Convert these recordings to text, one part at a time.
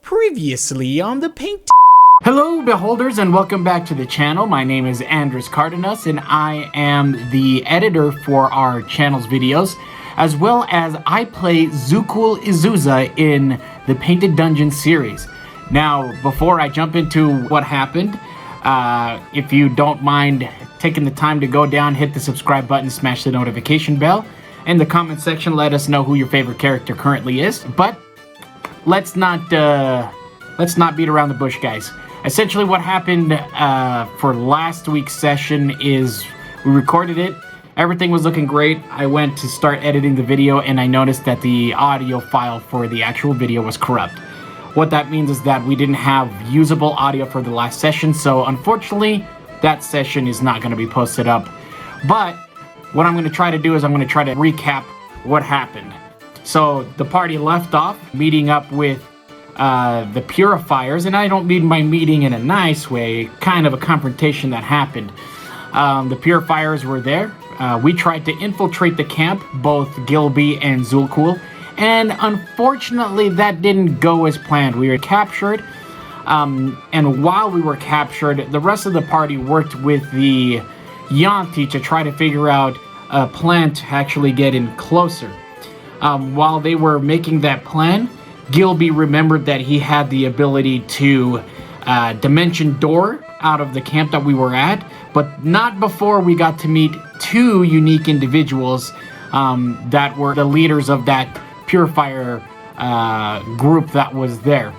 Previously on the Paint. Hello beholders and welcome back to the channel. My name is Andres Cardenas and I am the editor for our channel's videos, as well as I play Zukul Izuza in the Painted Dungeon series. Now, before I jump into what happened, if you don't mind taking the time to go down, hit the subscribe button, smash the notification bell. In the comment section, let us know who your favorite character currently is. But let's not beat around the bush, guys. Essentially what happened for last week's session is we recorded it. Everything was looking great. I went to start editing the video and I noticed that the audio file for the actual video was corrupt. What that means is that we didn't have usable audio for the last session, so unfortunately that session is not going to be posted up. But what I'm going to try to do is I'm going to try to recap what happened. So the party left off meeting up with the Purifiers, and I don't mean by meeting in a nice way, kind of a confrontation that happened. The Purifiers were there. We tried to infiltrate the camp, both Gilby and Zukul, and unfortunately that didn't go as planned. We were captured, and while we were captured, the rest of the party worked with the Yuan-ti to try to figure out a plan to actually get in closer. While they were making that plan, Gilby remembered that he had the ability to dimension door out of the camp that we were at, but not before we got to meet two unique individuals that were the leaders of that Purifier group that was there.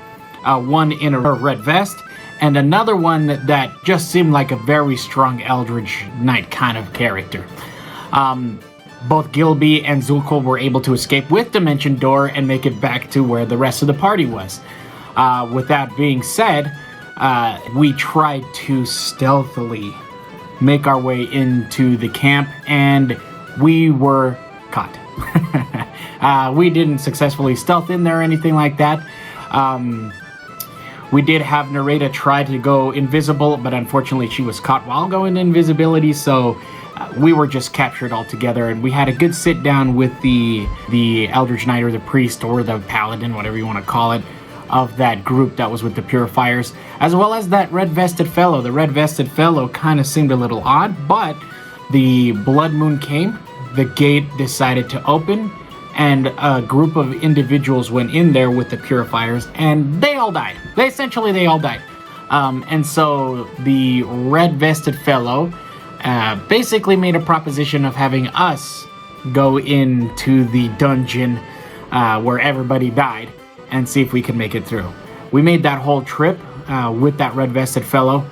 One in a red vest, and another one that just seemed like a very strong Eldritch Knight kind of character. Both Gilby and Zukul were able to escape with Dimension Door and make it back to where the rest of the party was. With that being said, we tried to stealthily make our way into the camp, and we were caught. We didn't successfully stealth in there or anything like that. We did have Nareda try to go invisible, but unfortunately she was caught while going invisibility, so we were just captured altogether, and we had a good sit down with the Eldritch Knight or the Priest or the Paladin, whatever you want to call it, of that group that was with the Purifiers, as well as that red-vested fellow. The red-vested fellow kind of seemed a little odd, but the Blood Moon came, the gate decided to open, and a group of individuals went in there with the Purifiers, and they all died. They all died. And so the red-vested fellow basically made a proposition of having us go into the dungeon where everybody died and see if we could make it through. We made that whole trip with that red-vested fellow.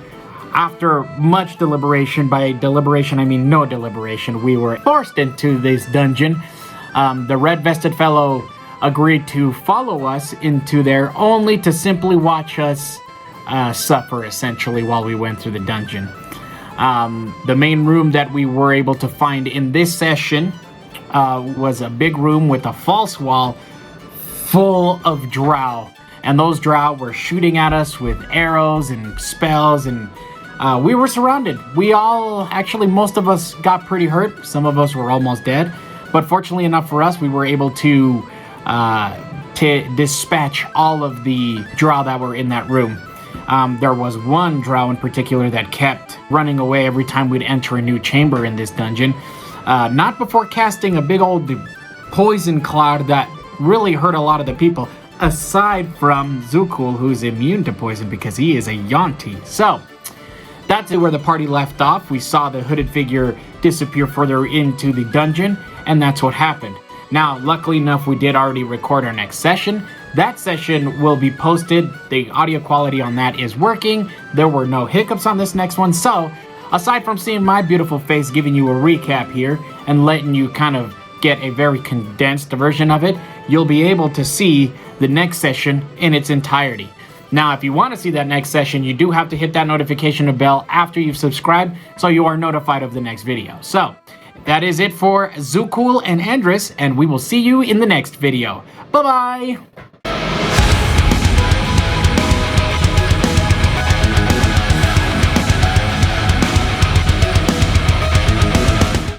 After much deliberation, by deliberation I mean no deliberation, we were forced into this dungeon. The red-vested fellow agreed to follow us into there only to simply watch us suffer essentially while we went through the dungeon. The main room that we were able to find in this session was a big room with a false wall full of drow. And those drow were shooting at us with arrows and spells, and we were surrounded. We all, actually most of us got pretty hurt. Some of us were almost dead. But fortunately enough for us, we were able to dispatch all of the drow that were in that room. There was one drow in particular that kept running away every time we'd enter a new chamber in this dungeon. Not before casting a big old poison cloud that really hurt a lot of the people, aside from Zukul, who's immune to poison because he is a Yuan-ti. So that's where the party left off. We saw the hooded figure disappear further into the dungeon, and that's what happened. Now, luckily enough, we did already record our next session. That session will be posted. The audio quality on that is working. There were no hiccups on this next one. So, aside from seeing my beautiful face giving you a recap here and letting you kind of get a very condensed version of it, you'll be able to see the next session in its entirety. Now, if you want to see that next session, you do have to hit that notification bell after you've subscribed so you are notified of the next video. So, that is it for Zukul and Andres, and we will see you in the next video. Bye-bye!